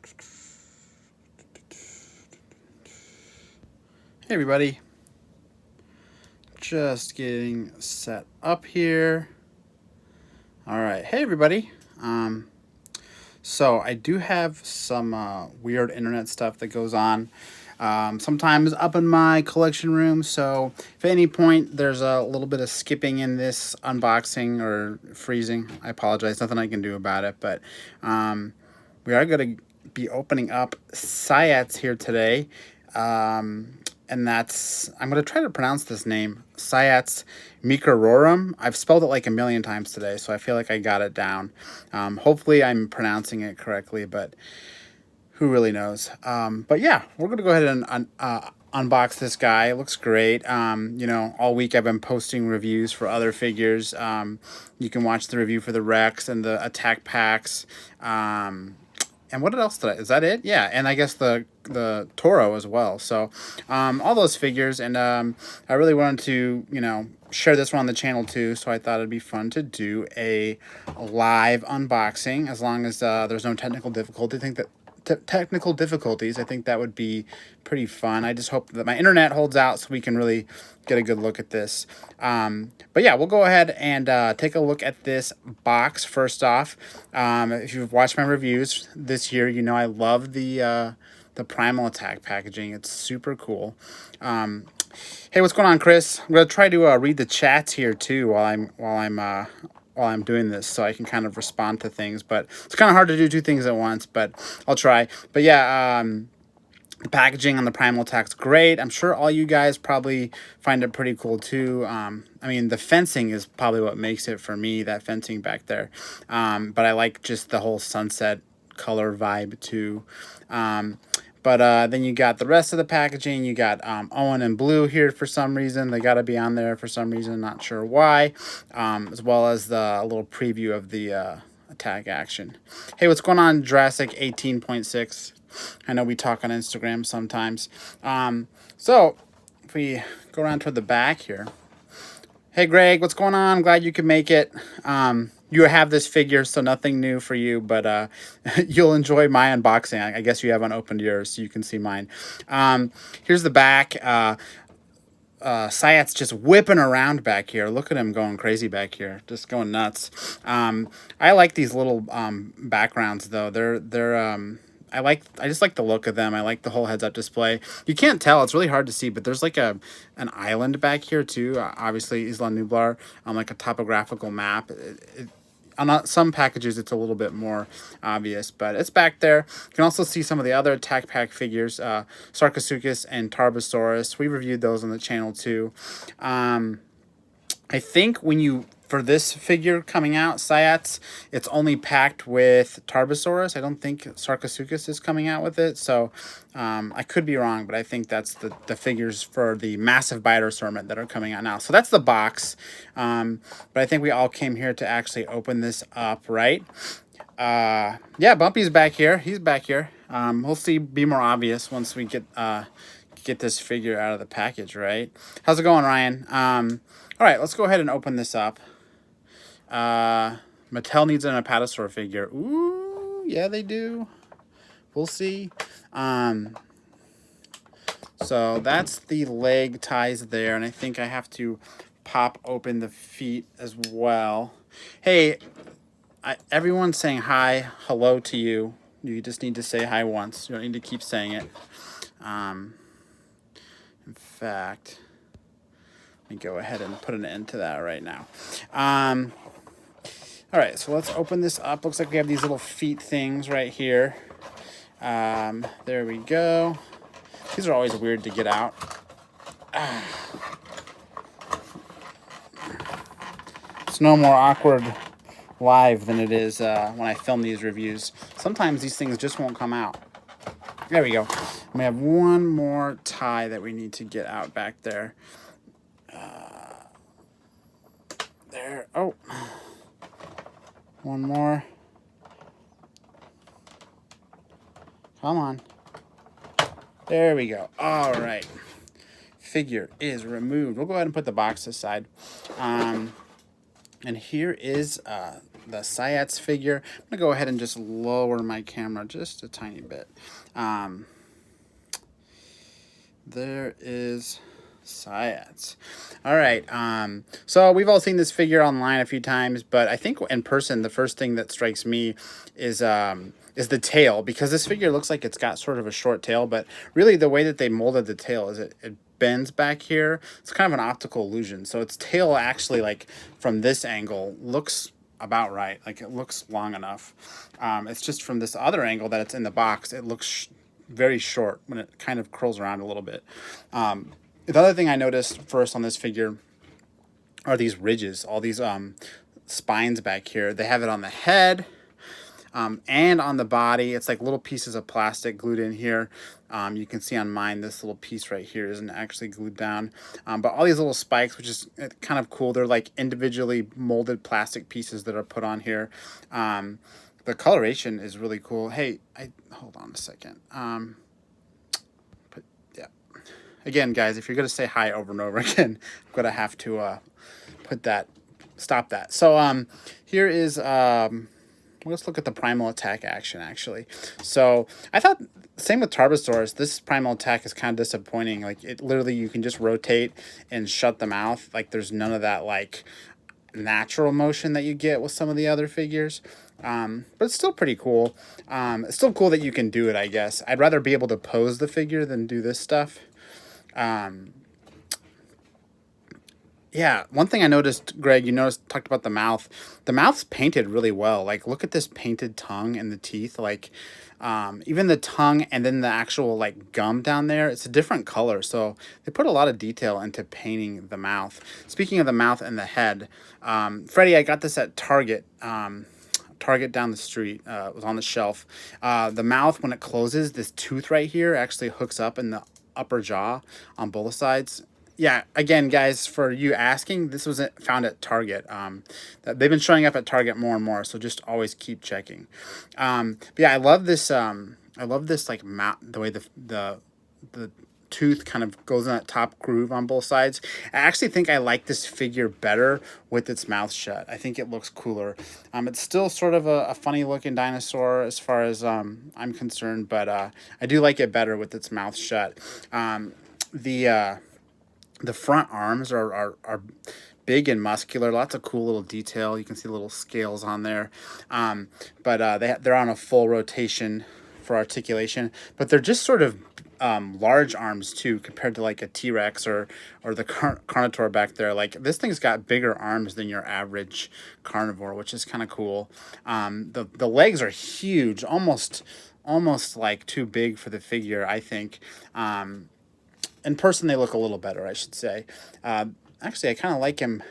Hey everybody, just getting set up here. All right, hey everybody. So I do have some weird internet stuff that goes on. Sometimes up in my collection room. So if at any point there's a little bit of skipping in this unboxing or freezing, I apologize. Nothing I can do about it. But we are going to be opening up Siats here today. And that's, I'm going to try to pronounce this name, Siats Meekerorum. I've spelled it like a million times today, so I feel like I got it down. Hopefully I'm pronouncing it correctly, but who really knows? But yeah, we're going to go ahead and unbox this guy. It looks great. You know, all week I've been posting reviews for other figures. You can watch the review for the Rex and the attack packs. And what else is that it? Yeah, and I guess the Toro as well. So all those figures, and I really wanted to, you know, share this one on the channel too. So I thought it'd be fun to do a live unboxing, as long as there's no technical difficulty. I think that technical difficulties, I think that would be pretty fun. I just hope that my internet holds out so we can really get a good look at this. But yeah, we'll go ahead and take a look at this box first off. If you've watched my reviews this year, you know I love the Primal Attack packaging. It's super cool. Hey, what's going on, Chris? I'm gonna try to read the chats here too while I'm doing this, so I can kind of respond to things. But it's kind of hard to do two things at once, but I'll try. But yeah, the packaging on the Primal Attack's great. I'm sure all you guys probably find it pretty cool too. I mean, the fencing is probably what makes it for me, that fencing back there. But I like just the whole sunset color vibe too. But then you got the rest of the packaging. You got Owen and Blue here for some reason. They got to be on there for some reason, not sure why. As well as the little preview of the attack action. Hey, what's going on, Jurassic 18.6? I know we talk on Instagram sometimes. So if we go around toward the back here. Hey, Greg, what's going on? I'm glad you could make it. You have this figure, so nothing new for you, but you'll enjoy my unboxing. I guess you haven't opened yours, so you can see mine. Here's the back. Siat's just whipping around back here. Look at him going crazy back here, just going nuts. I like these little backgrounds though. I just like the look of them. I like the whole heads-up display. You can't tell; it's really hard to see, but there's like an island back here too. Obviously, Isla Nublar on like a topographical map. On some packages, it's a little bit more obvious, but it's back there. You can also see some of the other attack pack figures, Sarcosuchus and Tarbosaurus. We reviewed those on the channel too. I think for this figure coming out, Siats, it's only packed with Tarbosaurus. I don't think Sarcosuchus is coming out with it, so I could be wrong, but I think that's the figures for the massive Biter assortment that are coming out now. So that's the box, but I think we all came here to actually open this up, right? Yeah, Bumpy's back here. He's back here. We'll see, be more obvious once we get this figure out of the package, right? How's it going, Ryan? All right, let's go ahead and open this up. Mattel needs an Apatosaur figure. Ooh, yeah, they do. We'll see. So that's the leg ties there, and I think I have to pop open the feet as well. Hey, everyone's saying hi, hello to you. You just need to say hi once. You don't need to keep saying it. In fact, let me go ahead and put an end to that right now. All right, so let's open this up. Looks like we have these little feet things right here. There we go. These are always weird to get out. It's no more awkward live than it is when I film these reviews. Sometimes these things just won't come out. There we go. We have one more tie that we need to get out back there. There. Oh. One more. Come on. There we go. All right. Figure is removed. We'll go ahead and put the box aside. And here is the Siats figure. I'm going to go ahead and just lower my camera just a tiny bit. There is Siats. All right. So we've all seen this figure online a few times, but I think in person, the first thing that strikes me is the tail, because this figure looks like it's got sort of a short tail, but really the way that they molded the tail is it bends back here. It's kind of an optical illusion. So its tail actually, like from this angle, looks about right. Like it looks long enough. It's just from this other angle that it's in the box, it looks very short when it kind of curls around a little bit. The other thing I noticed first on this figure are these ridges, all these spines back here. They have it on the head and on the body. It's like little pieces of plastic glued in here. You can see on mine, this little piece right here isn't actually glued down. But all these little spikes, which is kind of cool. They're like individually molded plastic pieces that are put on here. The coloration is really cool. Hey, hold on a second. Yeah. Again, guys, if you're going to say hi over and over again, I'm going to have to stop that. So here is, let's look at the primal attack action, actually. So I thought, same with Tarbosaurus, this primal attack is kind of disappointing. Like, it literally, you can just rotate and shut the mouth. Like, there's none of that, like, natural motion that you get with some of the other figures. But it's still pretty cool. It's still cool that you can do it, I guess. I'd rather be able to pose the figure than do this stuff. Yeah, one thing I noticed, Greg, talked about the mouth. The mouth's painted really well. Like, look at this painted tongue and the teeth. Like, even the tongue and then the actual, like, gum down there, it's a different color. So they put a lot of detail into painting the mouth. Speaking of the mouth and the head, Freddie, I got this at Target. Target down the street. It was on the shelf. The mouth, when it closes, this tooth right here actually hooks up in the upper jaw on both sides. Yeah, again, guys, for you asking, this was found at Target. They've been showing up at Target more and more, so just always keep checking. But yeah, I love this. I love this, like, the way the tooth kind of goes in that top groove on both sides. I actually think I like this figure better with its mouth shut. I think it looks cooler. It's still sort of a funny looking dinosaur as far as I'm concerned, but I do like it better with its mouth shut. The front arms are big and muscular, lots of cool little detail. You can see little scales on there, but they're on a full rotation for articulation, but they're just sort of large arms too, compared to like a T-Rex or the Carnotaur back there. Like, this thing's got bigger arms than your average carnivore, which is kind of cool. The legs are huge, almost like too big for the figure, I think. In person, they look a little better, I should say. Actually, I kind of like him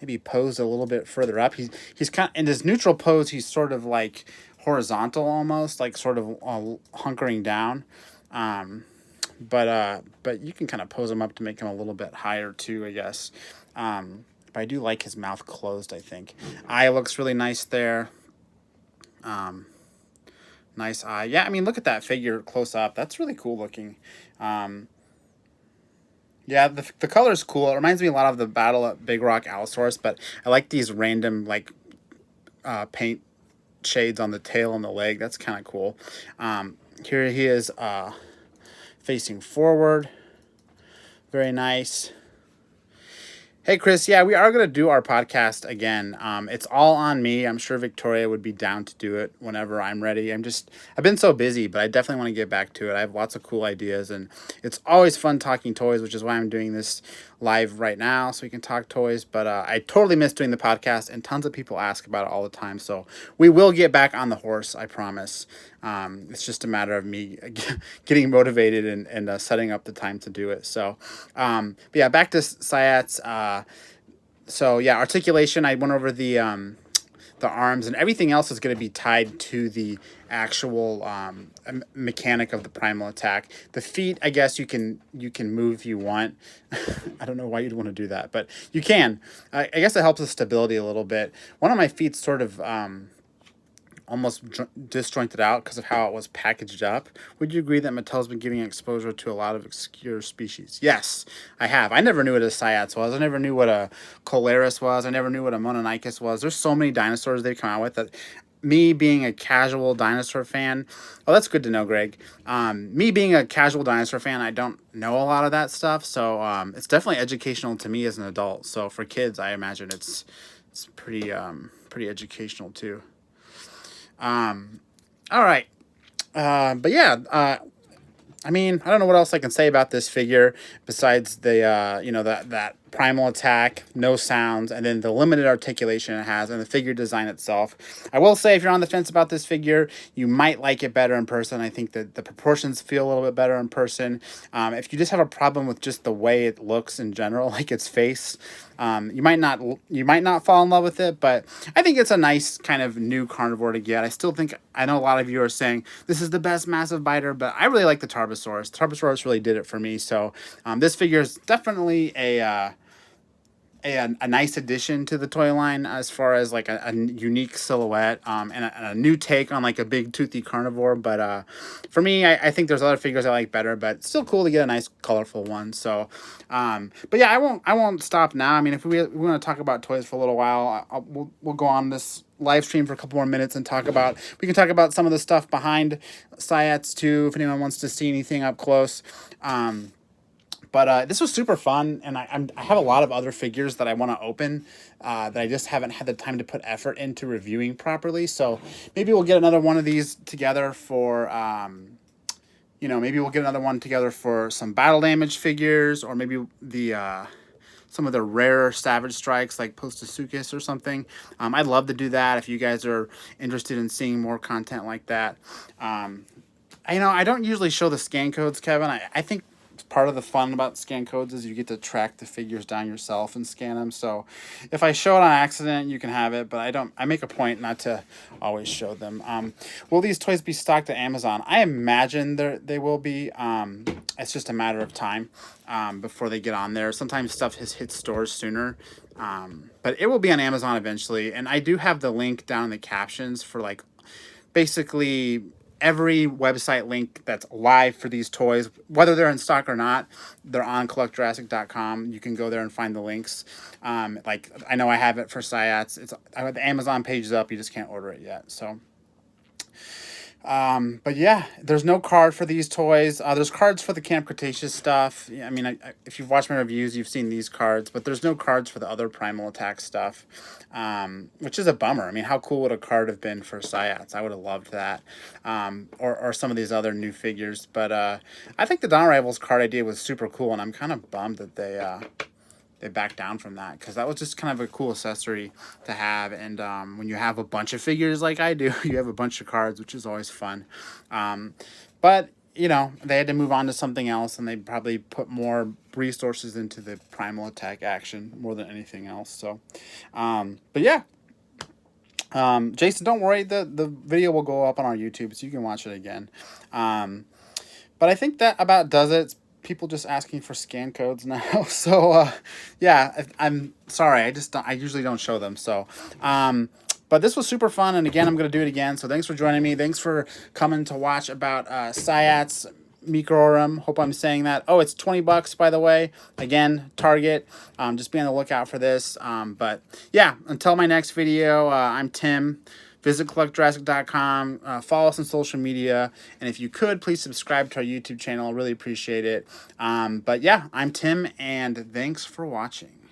maybe posed a little bit further up. He's kind of, in his neutral pose, he's sort of like horizontal almost, like sort of hunkering down. But you can kind of pose him up to make him a little bit higher too, I guess. But I do like his mouth closed, I think. Eye looks really nice there. Nice eye. Yeah, I mean, look at that figure close up. That's really cool looking. Yeah, the color is cool. It reminds me a lot of the Battle at Big Rock Allosaurus, but I like these random, like, paint shades on the tail and the leg. That's kind of cool. Here he is facing forward. Very nice. Hey, Chris, yeah, we are going to do our podcast again. It's all on me. I'm sure Victoria would be down to do it whenever I'm ready. I've been so busy, but I definitely want to get back to it. I have lots of cool ideas, and it's always fun talking toys, which is why I'm doing this live right now, so we can talk toys. But I totally miss doing the podcast, and tons of people ask about it all the time. So we will get back on the horse, I promise. It's just a matter of me getting motivated and setting up the time to do it. So, but yeah, back to Siats. So yeah, articulation. I went over the arms, and everything else is going to be tied to the actual mechanic of the primal attack. The feet, I guess you can move if you want. I don't know why you'd want to do that, but you can. I guess it helps with stability a little bit. One of my feet sort of almost disjointed out because of how it was packaged up. Would you agree that Mattel's been giving exposure to a lot of obscure species? Yes, I have. I never knew what a Siats was. I never knew what a Colaris was. I never knew what a Mononicus was. There's so many dinosaurs they've come out with that me being a casual dinosaur fan, oh, that's good to know, Greg. Me being a casual dinosaur fan, I don't know a lot of that stuff, so it's definitely educational to me as an adult. So for kids, I imagine it's pretty pretty educational too. All right, but yeah. I mean, I don't know what else I can say about this figure besides the, you know, that primal attack, no sounds, and then the limited articulation it has, and the figure design itself. I will say, if you're on the fence about this figure, you might like it better in person. I think that the proportions feel a little bit better in person. If you just have a problem with just the way it looks in general, like its face, you might not fall in love with it, but I think it's a nice kind of new carnivore to get. I still think, I know a lot of you are saying this is the best massive biter, but I really like the Tarbosaurus. Tarbosaurus really did it for me. So this figure is definitely a nice addition to the toy line as far as like a unique silhouette and a new take on like a big toothy carnivore. But for me, I think there's other figures I like better, but it's still cool to get a nice colorful one. So but yeah, I won't stop now. I mean, if we want to talk about toys for a little while, we'll go on this live stream for a couple more minutes and we can talk about some of the stuff behind Siats too, if anyone wants to see anything up close. But this was super fun, and I have a lot of other figures that I want to open that I just haven't had the time to put effort into reviewing properly. So maybe we'll get another one of these together for, you know, maybe we'll get another one together for some battle damage figures, or maybe the some of the rarer Savage Strikes like Postosuchus or something. I'd love to do that if you guys are interested in seeing more content like that. You know, I don't usually show the scan codes, Kevin. I think part of the fun about scan codes is you get to track the figures down yourself and scan them. So if I show it on accident, you can have it, but I make a point not to always show them. Will these toys be stocked at Amazon? I imagine they will be. It's just a matter of time before they get on there. Sometimes stuff has hit stores sooner. But it will be on Amazon eventually. And I do have the link down in the captions for like basically every website link that's live for these toys, whether they're in stock or not. They're on collectjurassic.com. You can go there and find the links. Like I know I have it for Siats. The Amazon page is up. You just can't order it yet. So but yeah, there's no card for these toys. There's cards for the Camp Cretaceous stuff. I mean, if you've watched my reviews, you've seen these cards, but there's no cards for the other Primal Attack stuff, which is a bummer. I mean, how cool would a card have been for Siats? I would have loved that, or some of these other new figures. But I think the Dawn Rivals card idea was super cool, and I'm kind of bummed that they backed down from that, because that was just kind of a cool accessory to have. And when you have a bunch of figures like I do, you have a bunch of cards, which is always fun. But you know, they had to move on to something else, and they probably put more resources into the Primal Attack action more than anything else. So but yeah, Jason, don't worry, the video will go up on our YouTube, so you can watch it again. But I think that about does it. People just asking for scan codes now. So yeah, I'm sorry, I usually don't show them. So but this was super fun, and again, I'm gonna do it again. So thanks for joining me. Thanks for coming to watch about Siats Meekerorum. Hope I'm saying that. Oh, it's $20, by the way. Again, Target. Just be on the lookout for this. But yeah, until my next video, I'm Tim. Visit collectjurassic.com, follow us on social media, and if you could, please subscribe to our YouTube channel. I really appreciate it. But yeah, I'm Tim, and thanks for watching.